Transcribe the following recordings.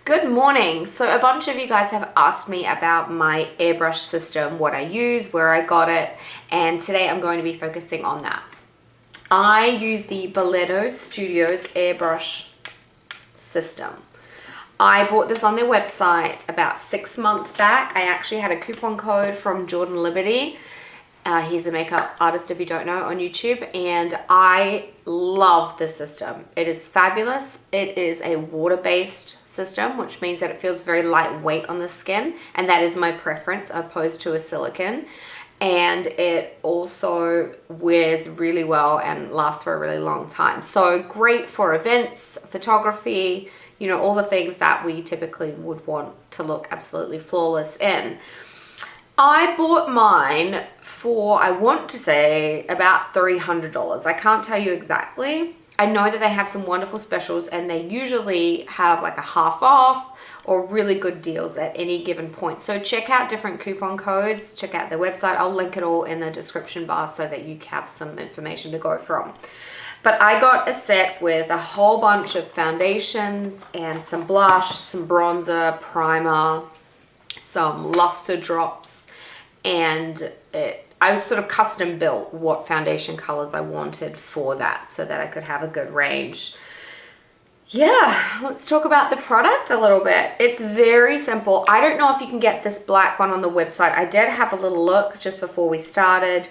Good morning. So a bunch of you guys have asked me about my airbrush system, what I use, where I got it, and today I'm going to be focusing on that. I use the Belletto Studios airbrush system. I bought this on their website about 6 months back. I actually had a coupon code from Jordan Liberty. He's a makeup artist, if you don't know, on YouTube, and I love this system. It is fabulous. It is a water-based system, which means that it feels very lightweight on the skin, and that is my preference opposed to a silicone. And it also wears really well and lasts for a really long time. So great for events, photography, you know, all the things that we typically would want to look absolutely flawless in. I bought mine for, I want to say, about $300. I can't tell you exactly. I know that they have some wonderful specials and they usually have like a half off or really good deals at any given point. So check out different coupon codes, check out their website. I'll link it all in the description bar so that you have some information to go from. But I got a set with a whole bunch of foundations and some blush, some bronzer, primer, some luster drops, and I was sort of custom built what foundation colors I wanted for that so that I could have a good range. Yeah, let's talk about the product a little bit. It's very simple. I don't know if you can get this black one on the website. I did have a little look just before we started,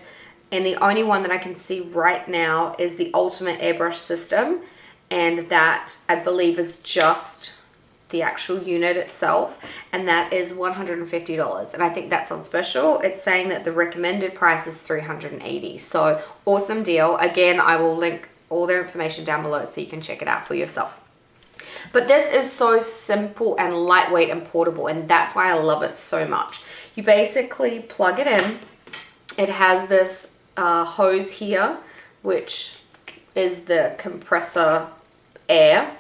and the only one that I can see right now is the Ultimate Airbrush System, and that I believe is just the actual unit itself, and that is $150, and I think that's on special. It's saying that the recommended price is $380, so awesome deal. Again, I will link all their information down below so you can check it out for yourself. But this is so simple and lightweight and portable, and that's why I love it so much. You basically plug it in. It has this hose here, which is the compressor air.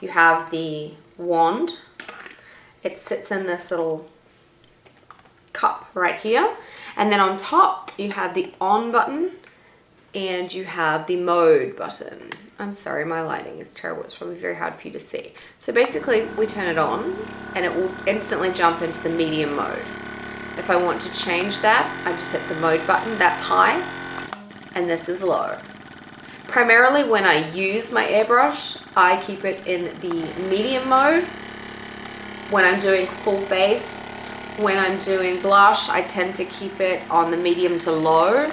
You have the wand. It sits in this little cup right here, and then on top you have the on button and you have the mode button. I'm sorry, my lighting is terrible. It's probably very hard for you to see. So basically we turn it on and it will instantly jump into the medium mode. If I want to change that, I just hit the mode button. That's high and this is low. Primarily when I use my airbrush, I keep it in the medium mode. When I'm doing full face, when I'm doing blush, I tend to keep it on the medium to low.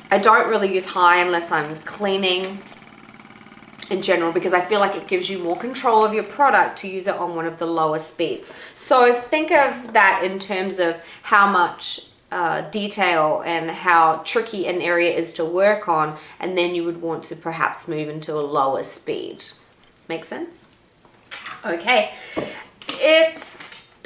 I don't really use high unless I'm cleaning in general, because I feel like it gives you more control of your product to use it on one of the lower speeds. So think of that in terms of how much detail and how tricky an area is to work on, and then you would want to perhaps move into a lower speed. Make sense? Okay.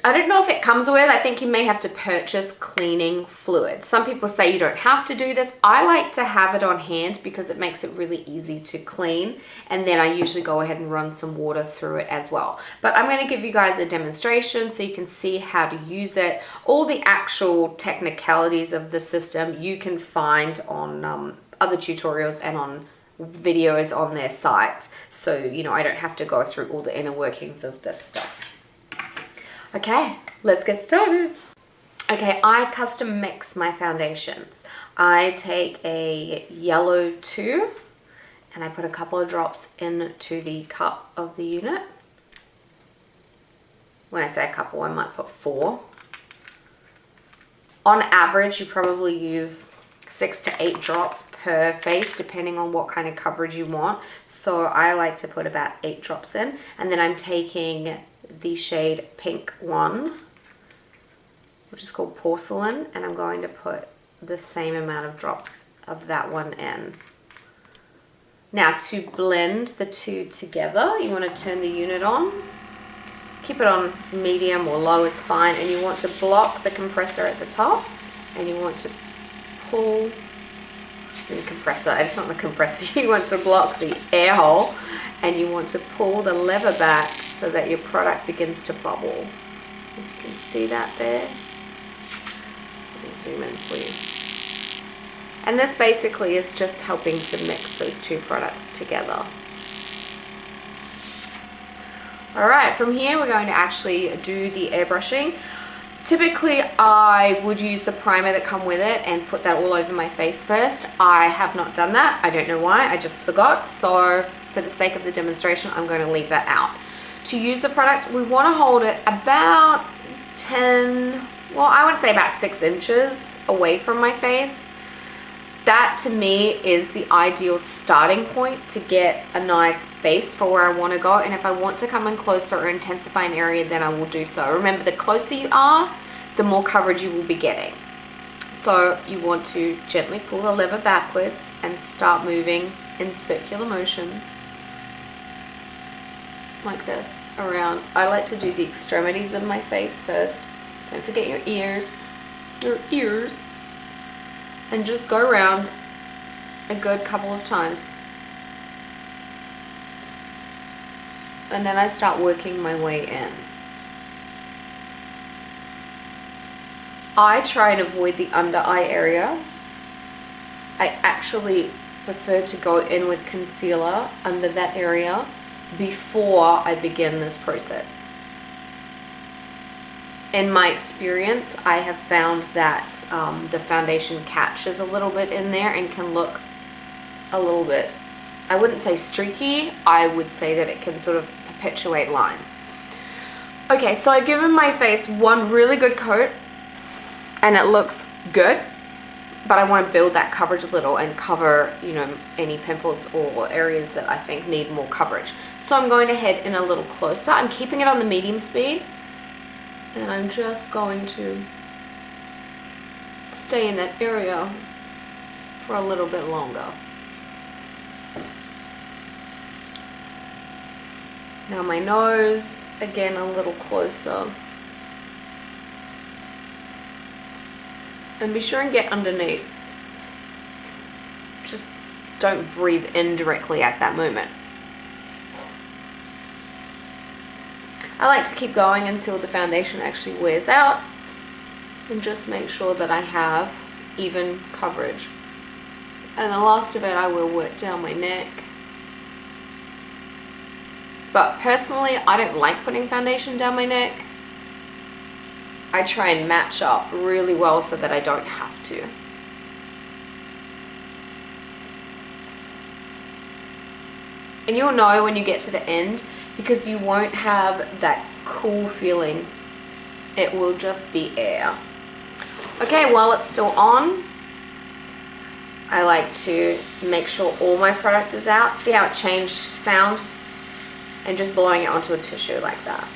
I don't know if it comes with, I think you may have to purchase cleaning fluid. Some people say you don't have to do this. I like to have it on hand because it makes it really easy to clean, and then I usually go ahead and run some water through it as well. But I'm going to give you guys a demonstration so you can see how to use it. All the actual technicalities of the system you can find on other tutorials and on videos on their site. So, you know, I don't have to go through all the inner workings of this stuff. Okay, let's get started. Okay, I custom mix my foundations. I take a yellow 2 and I put a couple of drops into the cup of the unit. When I say a couple, I might put 4. On average, you probably use 6 to 8 drops per face, depending on what kind of coverage you want. So I like to put about 8 drops in, and then I'm taking the shade Pink 1, which is called Porcelain, and I'm going to put the same amount of drops of that one in. Now, to blend the two together, you want to turn the unit on. Keep it on medium or low is fine, and you want to block the compressor at the top, and you want to pull the compressor, it's not the compressor, you want to block the air hole, and you want to pull the lever back so that your product begins to bubble. If you can see that there. Let me zoom in for you. And this basically is just helping to mix those two products together. Alright, from here we're going to actually do the airbrushing. Typically I would use the primer that come with it and put that all over my face first. I have not done that. I don't know why, I just forgot. So for the sake of the demonstration, I'm going to leave that out. To use the product, we want to hold it about 10, well, I would say about 6 inches away from my face. That to me is the ideal starting point to get a nice base for where I want to go. And if I want to come in closer or intensify an area, then I will do so. Remember, the closer you are, the more coverage you will be getting. So you want to gently pull the lever backwards and start moving in circular motions like this around. I like to do the extremities of my face first. Don't forget your ears. And just go around a good couple of times. And then I start working my way in. I try and avoid the under eye area. I actually prefer to go in with concealer under that area before I begin this process. In my experience, I have found that the foundation catches a little bit in there and can look a little bit, I wouldn't say streaky, I would say that it can sort of perpetuate lines. Okay, so I've given my face one really good coat and it looks good, but I want to build that coverage a little and cover, you know, any pimples or areas that I think need more coverage. So I'm going to head in a little closer. I'm keeping it on the medium speed. And I'm just going to stay in that area for a little bit longer. Now my nose, again a little closer. And be sure and get underneath. Just don't breathe in directly at that moment. I like to keep going until the foundation actually wears out and just make sure that I have even coverage. And the last of it, I will work down my neck. But personally, I don't like putting foundation down my neck. I try and match up really well so that I don't have to. And you'll know when you get to the end, because you won't have that cool feeling. It will just be air. Okay, while it's still on, I like to make sure all my product is out. See how it changed sound? And just blowing it onto a tissue like that.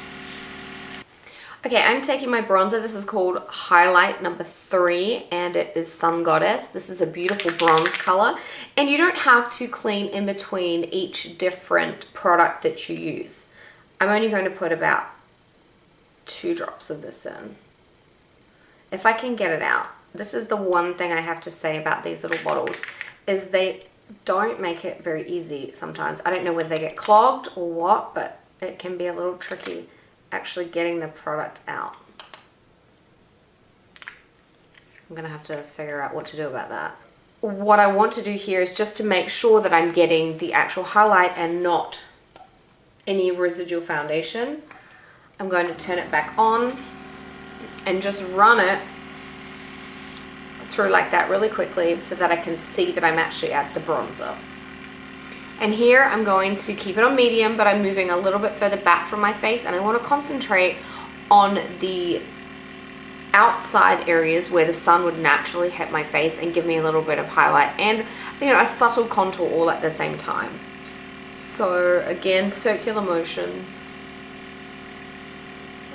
Okay, I'm taking my bronzer. This is called Highlight number 3, and it is Sun Goddess. This is a beautiful bronze color, and you don't have to clean in between each different product that you use. I'm only going to put about 2 drops of this in. If I can get it out. This is the one thing I have to say about these little bottles, is they don't make it very easy sometimes. I don't know whether they get clogged or what, but it can be a little tricky actually getting the product out. I'm gonna have to figure out what to do about that. What I want to do here is just to make sure that I'm getting the actual highlight and not any residual foundation. I'm going to turn it back on and just run it through like that really quickly so that I can see that I'm actually at the bronzer. And here I'm going to keep it on medium, but I'm moving a little bit further back from my face, and I want to concentrate on the outside areas where the sun would naturally hit my face and give me a little bit of highlight and, you know, a subtle contour all at the same time. So again, circular motions.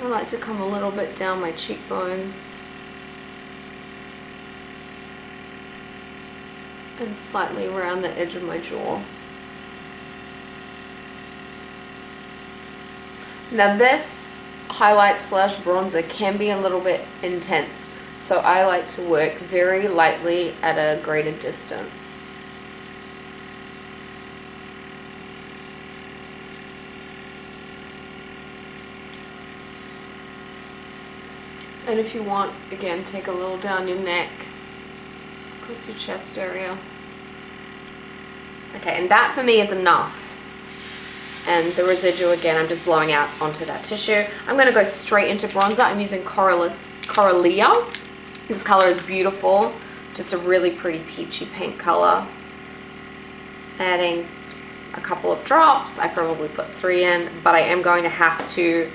I like to come a little bit down my cheekbones and slightly around the edge of my jaw. Now this highlight slash bronzer can be a little bit intense, so I like to work very lightly at a greater distance. And if you want, again, take a little down your neck, across your chest area. Okay, and that for me is enough. And the residual, again, I'm just blowing out onto that tissue. I'm going to go straight into bronzer. I'm using Coralia. This color is beautiful. Just a really pretty peachy pink color. Adding a couple of drops. I probably put 3 in, but I am going to have to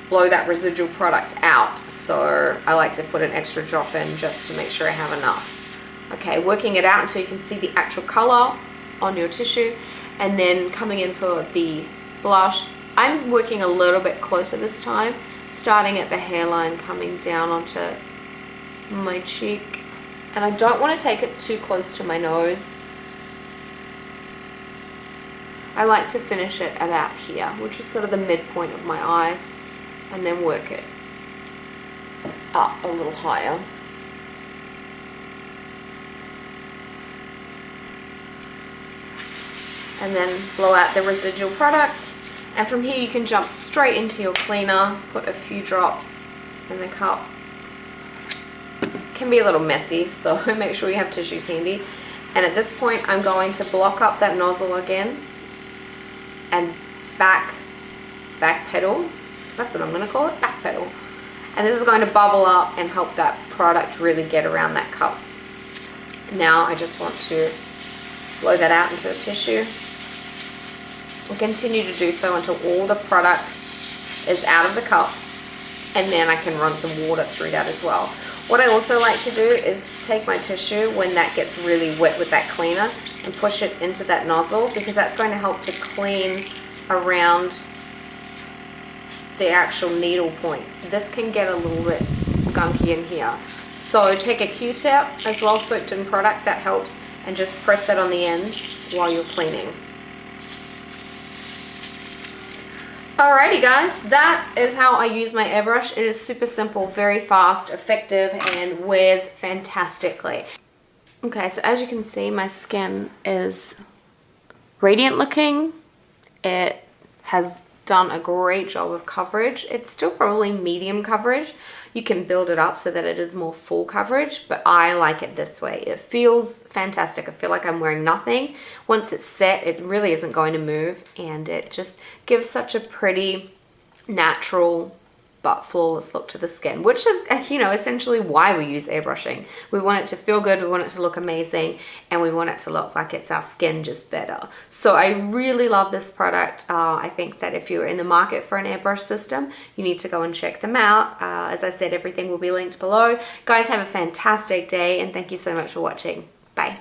blow that residual product out. So I like to put an extra drop in just to make sure I have enough. Okay, working it out until you can see the actual color on your tissue. And then coming in for the blush, I'm working a little bit closer this time, starting at the hairline, coming down onto my cheek. And I don't want to take it too close to my nose. I like to finish it about here, which is sort of the midpoint of my eye, and then work it up a little higher. And then blow out the residual product. And from here you can jump straight into your cleaner, put a few drops in the cup. It can be a little messy, so make sure you have tissues handy. And at this point I'm going to block up that nozzle again and back pedal. That's what I'm going to call it, back pedal. And this is going to bubble up and help that product really get around that cup. Now I just want to blow that out into a tissue. And continue to do so until all the product is out of the cup, and then I can run some water through that as well. What I also like to do is take my tissue when that gets really wet with that cleaner and push it into that nozzle, because that's going to help to clean around the actual needle point. This can get a little bit gunky in here. So take a Q-tip as well, soaked in product, that helps, and just press that on the end while you're cleaning. Alrighty guys, that is how I use my airbrush. It is super simple, very fast, effective, and wears fantastically. Okay, so as you can see, my skin is radiant looking. It has done a great job of coverage. It's still probably medium coverage. You can build it up so that it is more full coverage, but I like it this way. It feels fantastic. I feel like I'm wearing nothing. Once it's set, it really isn't going to move, and it just gives such a pretty, natural, but flawless look to the skin, which is, you know, essentially why we use airbrushing. We want it to feel good, we want it to look amazing, and we want it to look like it's our skin, just better. So I really love this product. I think that if you're in the market for an airbrush system, you need to go and check them out. As I said, everything will be linked below. Guys, have a fantastic day, and thank you so much for watching. Bye.